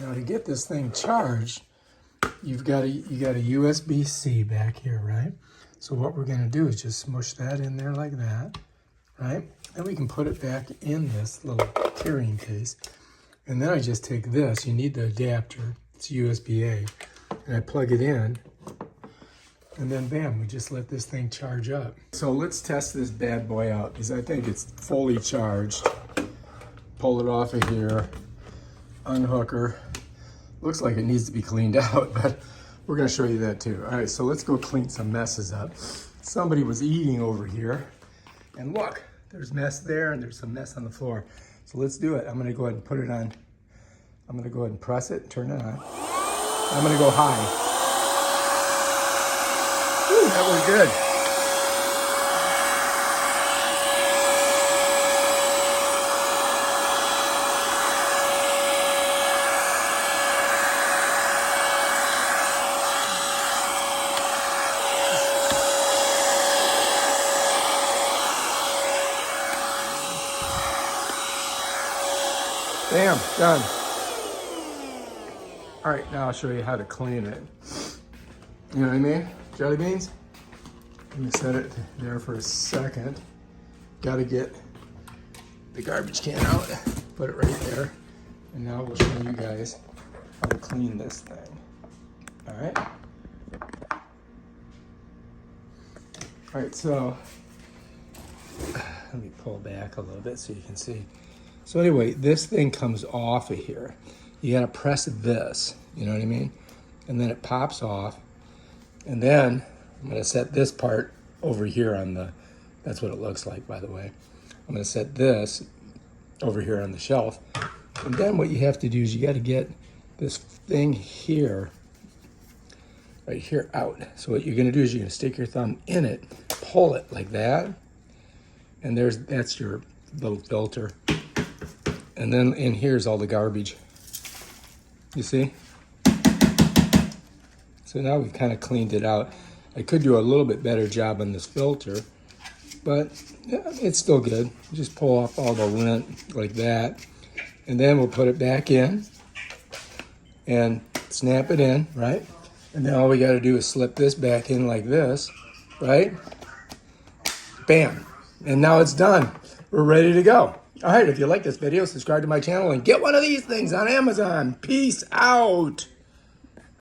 Now to get this thing charged, you got a USB-C back here, right? So what we're gonna do is just smush that in there like that, right? Then we can put it back in this little carrying case. And then I just take this, you need the adapter, it's USB-A, and I plug it in, and then bam, we just let this thing charge up. So let's test this bad boy out, because I think it's fully charged. Pull it off of here, unhook her. Looks like it needs to be cleaned out, but we're gonna show you that too. All right, so let's go clean some messes up. Somebody was eating over here, and look, there's mess there and there's some mess on the floor. So let's do it. I'm gonna go ahead and put it on. I'm gonna go ahead and press it, turn it on. I'm gonna go high. Whew, that was good. Bam, done. All right, now I'll show you how to clean it. You know what I mean? Jelly beans. Let me set it there for a second. Got to get the garbage can out, put it right there. And now we'll show you guys how to clean this thing. All right? All right, so let me pull back a little bit so you can see. So anyway, this thing comes off of here. You gotta press this, you know what I mean? And then it pops off. And then I'm gonna set this part over here on the, that's what it looks like, by the way. I'm gonna set this over here on the shelf. And then what you have to do is you gotta get this thing here, right here out. So what you're gonna do is you're gonna stick your thumb in it, pull it like that. And that's your little filter. And then in here's all the garbage. You see? So now we've kind of cleaned it out. I could do a little bit better job on this filter, but yeah, it's still good. Just pull off all the lint like that. And then we'll put it back in and snap it in, right? And then all we gotta do is slip this back in like this, right? Bam. And now it's done. We're ready to go. All right, if you like this video, subscribe to my channel and get one of these things on Amazon. Peace out.